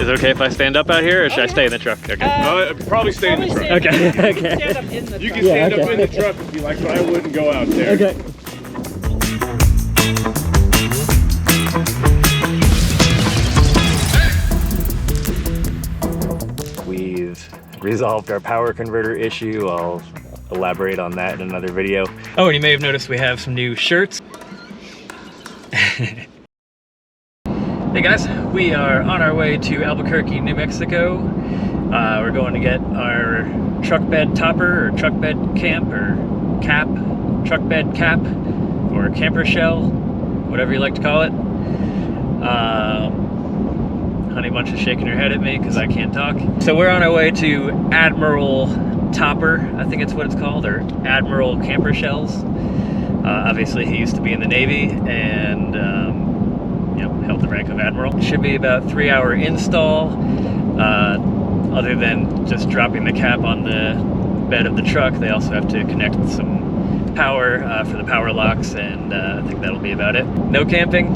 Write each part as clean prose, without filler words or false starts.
Is it okay if I stand up out here, or should I stay in the truck? Okay. Probably stay in the truck. Okay. You can stand up in the truck if you like, but I wouldn't go out there. Okay. We've resolved our power converter issue. I'll elaborate on that in another video. Oh, and you may have noticed we have some new shirts. Hey guys, we are on our way to Albuquerque, New Mexico. We're going to get our truck bed topper, or truck bed camp, or cap, truck bed cap, or camper shell, whatever you like to call it. Honey Bunch is shaking her head at me because I can't talk. So we're on our way to Admiral Topper, I think it's what it's called, or Admiral Camper Shells. Obviously he used to be in the Navy and held the rank of Admiral. It should be about 3-hour install, other than just dropping the cap on the bed of the truck. They also have to connect some power for the power locks, and I think that'll be about it. No camping,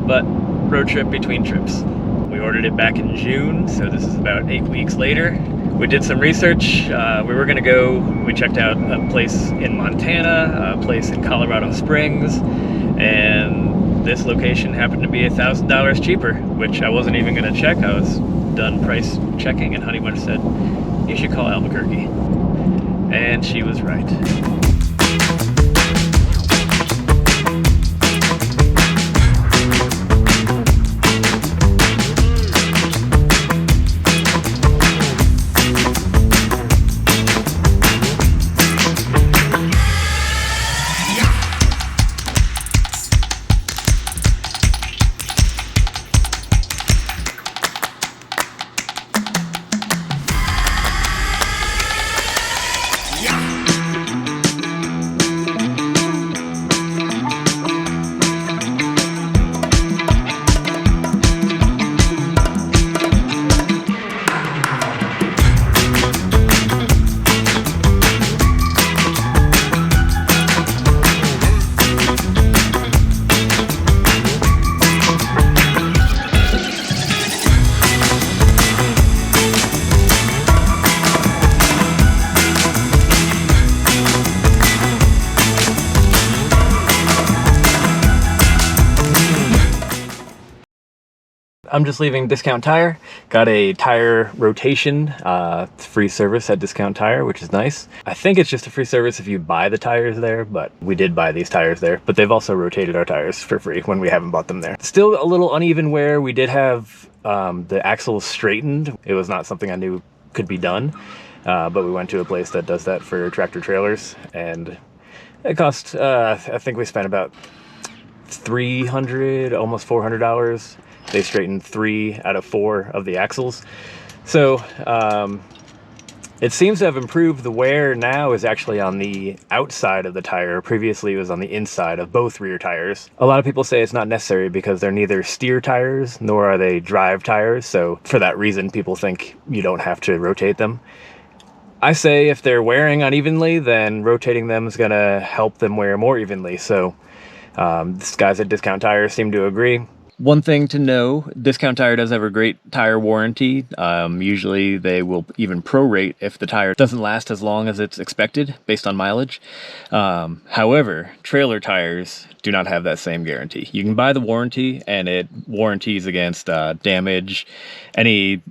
but road trip between trips. We ordered it back in June, so this is about 8 weeks later. We did some research. We were gonna go, we checked out a place in Montana, a place in Colorado Springs, and this location happened to be $1,000 cheaper, which I wasn't even gonna check. I was done price checking, and Honey Bunch said, you should call Albuquerque. And she was right. I'm just leaving Discount Tire. Got a tire rotation, free service at Discount Tire, which is nice. I think it's just a free service if you buy the tires there, but we did buy these tires there. But they've also rotated our tires for free when we haven't bought them there. Still a little uneven wear. We did have the axles straightened. It was not something I knew could be done, but we went to a place that does that for tractor trailers, and it cost, I think we spent about $300, almost $400. They straightened 3 out of 4 of the axles. So it seems to have improved. The wear now is actually on the outside of the tire. Previously it was on the inside of both rear tires. A lot of people say it's not necessary because they're neither steer tires nor are they drive tires. So for that reason, people think you don't have to rotate them. I say if they're wearing unevenly, then rotating them is gonna help them wear more evenly. So these guys at Discount Tire seem to agree. One thing to know, Discount Tire does have a great tire warranty. Usually they will even prorate if the tire doesn't last as long as it's expected based on mileage. However, trailer tires do not have that same guarantee. You can buy the warranty and it warranties against damage, any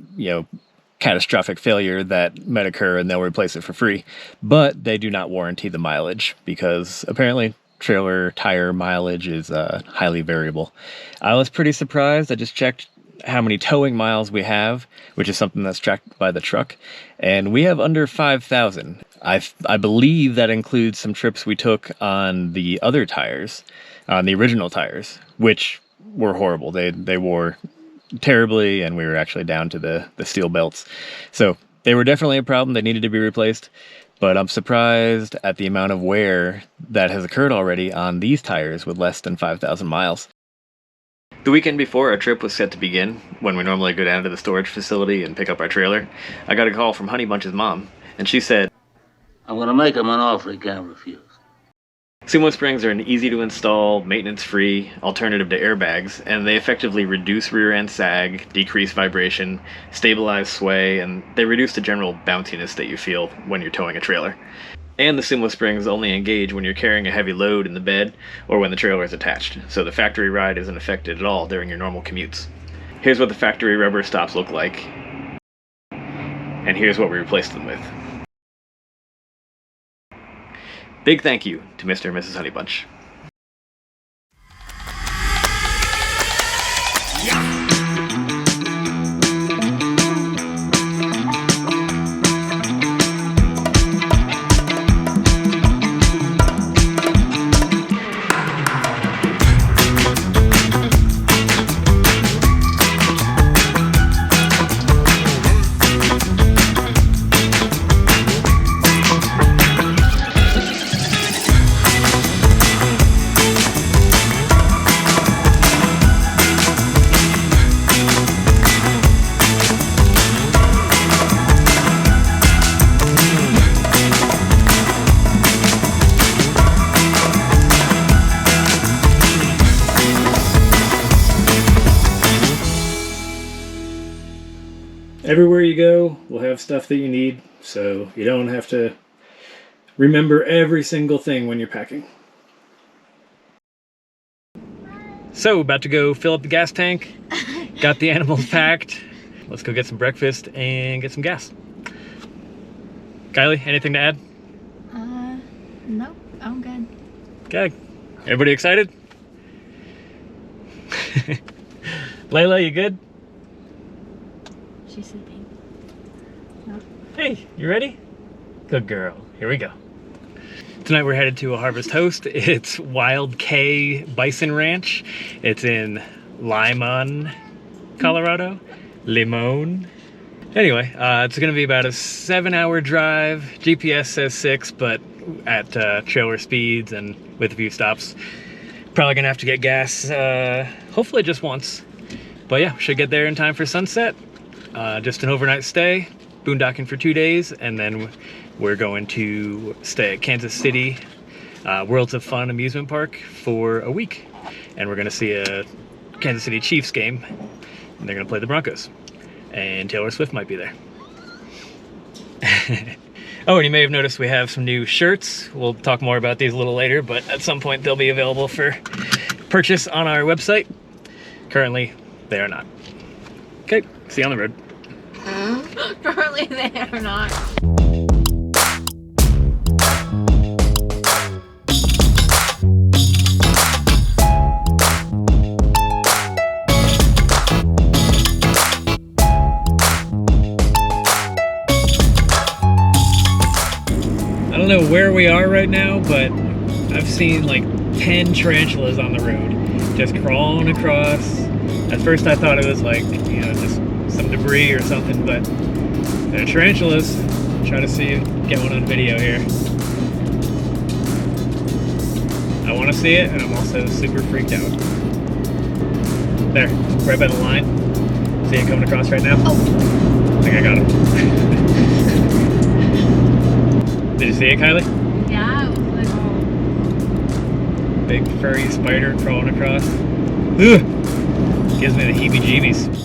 catastrophic failure that might occur, and they'll replace it for free. But they do not warranty the mileage because apparently trailer tire mileage is highly variable. I was pretty surprised. I just checked how many towing miles we have, which is something that's tracked by the truck, and we have under 5,000. I believe that includes some trips we took on the other tires, on the original tires, which were horrible. They wore terribly, and we were actually down to the steel belts. So they were definitely a problem. They needed to be replaced. But I'm surprised at the amount of wear that has occurred already on these tires with less than 5,000 miles. The weekend before our trip was set to begin, when we normally go down to the storage facility and pick up our trailer, I got a call from Honey Bunch's mom, and she said, I'm going to make him an offer he can't refuse. Sumo springs are an easy-to-install, maintenance-free alternative to airbags, and they effectively reduce rear-end sag, decrease vibration, stabilize sway, and they reduce the general bounciness that you feel when you're towing a trailer. And the Sumo springs only engage when you're carrying a heavy load in the bed or when the trailer is attached, so the factory ride isn't affected at all during your normal commutes. Here's what the factory rubber stops look like, and here's what we replaced them with. Big thank you to Mr. and Mrs. Honeybunch. Everywhere you go will have stuff that you need, so you don't have to remember every single thing when you're packing. So, about to go fill up the gas tank. Got the animals packed. Let's go get some breakfast and get some gas. Kylie, anything to add? Nope, I'm good. Okay. Everybody excited? Layla, you good? She's sleeping. Nope. Hey, you ready? Good girl. Here we go. Tonight we're headed to a harvest host. It's Wild K Bison Ranch. It's in Limon, Colorado. Limon. Anyway, it's going to be about a 7-hour drive. GPS says 6, but at trailer speeds and with a few stops. Probably going to have to get gas, hopefully just once. But yeah, should get there in time for sunset. Just an overnight stay, boondocking for 2 days, and then we're going to stay at Kansas City Worlds of Fun amusement park for a week. And we're going to see a Kansas City Chiefs game, and they're going to play the Broncos. And Taylor Swift might be there. Oh, and you may have noticed we have some new shirts. We'll talk more about these a little later, but at some point they'll be available for purchase on our website. Currently, they are not. Okay, see you on the road. Currently they are not. I don't know where we are right now, but I've seen like 10 tarantulas on the road, just crawling across. At first I thought it was like, you know, just some debris or something, but they're tarantulas. Try to see it, get one on video here. I want to see it, and I'm also super freaked out. There, right by the line. See it coming across right now? Oh. I think I got him. Did you see it, Kylie? Yeah, it was like, oh. Big furry spider crawling across. Ugh. Gives me the heebie-jeebies.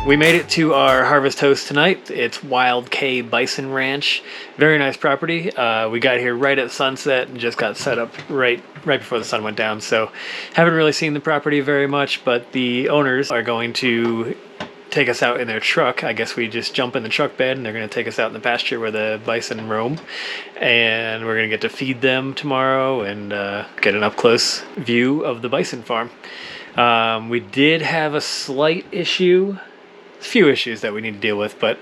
We made it to our harvest host tonight. It's Wild K Bison Ranch. Very nice property. We got here right at sunset and just got set up right before the sun went down. So haven't really seen the property very much, but the owners are going to take us out in their truck. I guess we just jump in the truck bed and they're going to take us out in the pasture where the bison roam. And we're going to get to feed them tomorrow and get an up-close view of the bison farm. We did have a slight issue. Few issues that we need to deal with, but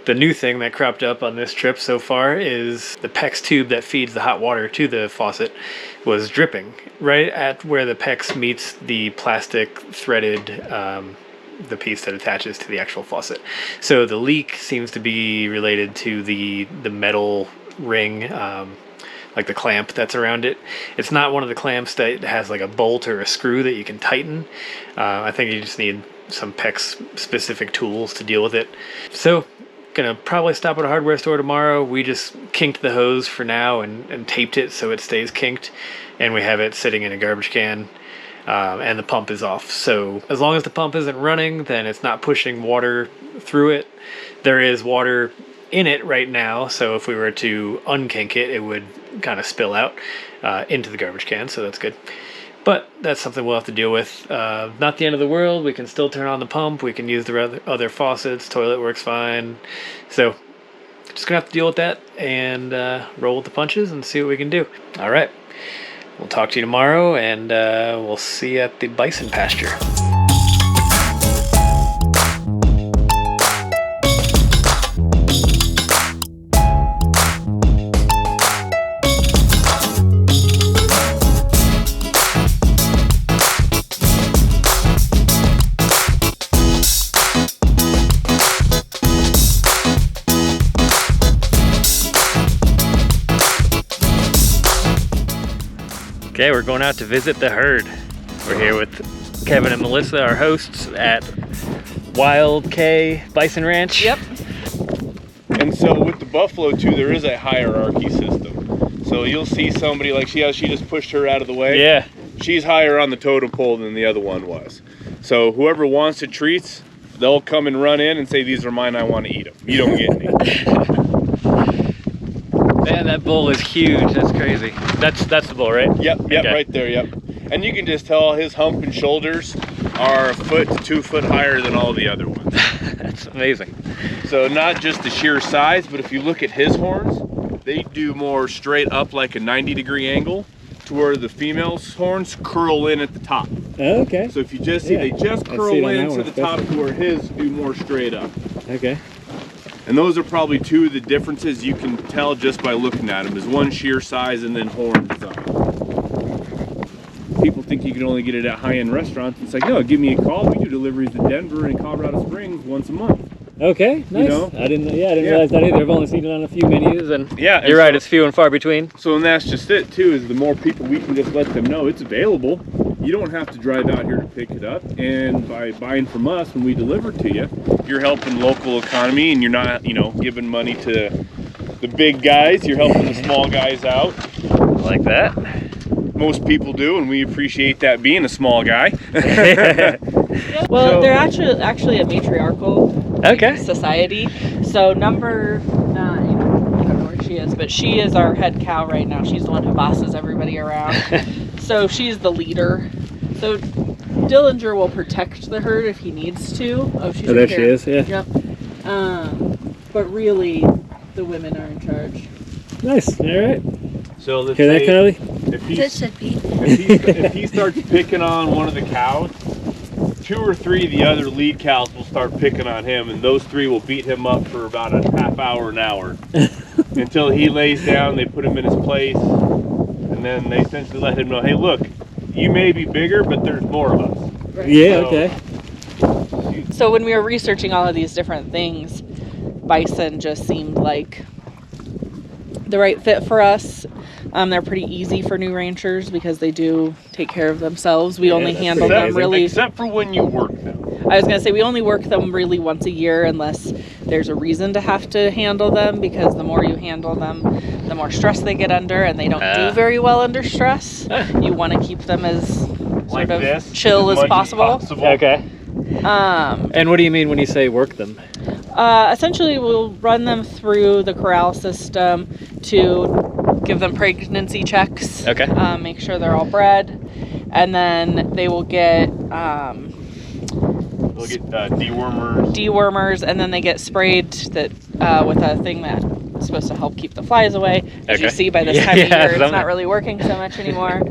the new thing that cropped up on this trip so far is the PEX tube that feeds the hot water to the faucet was dripping right at where the PEX meets the plastic threaded the piece that attaches to the actual faucet. So the leak seems to be related to the metal ring, like the clamp that's around it. It's not one of the clamps that has like a bolt or a screw that you can tighten. I think you just need some PEX specific tools to deal with it. So gonna probably stop at a hardware store tomorrow. We just kinked the hose for now and taped it so it stays kinked, and we have it sitting in a garbage can, and the pump is off. So as long as the pump isn't running, then it's not pushing water through it. There is water in it right now, so if we were to unkink it, it would kind of spill out into the garbage can, so that's good. But that's something we'll have to deal with. Not the end of the world. We can still turn on the pump. We can use the other faucets. Toilet works fine. So just going to have to deal with that and roll with the punches and see what we can do. All right. We'll talk to you tomorrow, and we'll see you at the bison pasture. Okay, we're going out to visit the herd. We're here with Kevin and Mellisa, our hosts at Wild K Bison Ranch. Yep. And so with the buffalo too, there is a hierarchy system. So you'll see somebody like she just pushed her out of the way. Yeah. She's higher on the totem pole than the other one was. So whoever wants the treats, they'll come and run in and say, "These are mine, I want to eat them. You don't get any." Man, that bull is huge. That's crazy. That's the bull, right? Yep, Okay. right there, yep. And you can just tell his hump and shoulders are a foot to 2 foot higher than all the other ones. That's amazing. So not just the sheer size, but if you look at his horns, they do more straight up like a 90-degree angle to where the female's horns curl in at the top. Oh, okay. So if you just see, they just curl on that in one to the top to where his do more straight up. Okay. And those are probably two of the differences you can tell just by looking at them, is one sheer size and then horn design. People think you can only get it at high-end restaurants. It's like, no, give me a call. We do deliveries to Denver and Colorado Springs once a month. Okay, nice. You know? I didn't realize that either. I've only seen it on a few menus, and Yeah, You're right, it's few and far between. So and that's just it too, is the more people we can just let them know it's available. You don't have to drive out here to pick it up, and by buying from us when we deliver it to you, you're helping local economy, and you're not, giving money to the big guys. You're helping the small guys out. Like that. Most people do, and we appreciate that, being a small guy. Well, So- they're actually a matriarchal Okay. society. So number 9, I don't know where she is, but she is our head cow right now. She's the one who bosses everybody around. So she's the leader. So Dillinger will protect the herd if he needs to. Oh, she's Oh, there right she here. is, yeah. Yep. But really, the women are in charge. nice. All right. So let's Hear that, say Kylie? if he starts picking on one of the cows, 2 or 3 of the other lead cows will start picking on him, and those 3 will beat him up for about a half hour, an hour, until he lays down. They put him in his place, and then they essentially let him know, hey, look, you may be bigger, but there's more of us. Yeah. So- Okay. So when we were researching all of these different things, bison just seemed like the right fit for us. They're pretty easy for new ranchers because they do take care of themselves. We only that's handle pretty them amazing. really. Except for when you work them. I was gonna say we only work them really once a year unless there's a reason to have to handle them, because the more you handle them, the more stress they get under, and they don't do very well under stress. You want to keep them as Like sort of this, chill as much possible. Okay. Um, And what do you mean when you say work them? Essentially, we'll run them through the corral system to give them pregnancy checks. Okay. Make sure they're all bred, and then they will get They'll get dewormers. dewormers, and then they get sprayed with a thing that's supposed to help keep the flies away. As you Okay. see by this Yeah, time of yeah, year, it's some- not really working so much anymore.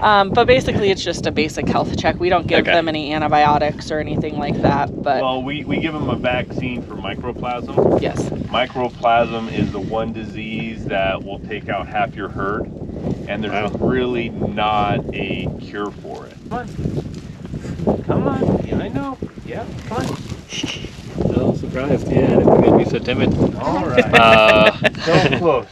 But basically, it's just a basic health check. We don't give Okay. them any antibiotics or anything like that. But Well, we give them a vaccine for mycoplasma. yes, Mycoplasm is the one disease that will take out half your herd, and there's really not a cure for it. Come on. Yeah, I know. Yeah, fine. Oh, surprised. Yeah, I didn't think I'd be so timid. All right. So close.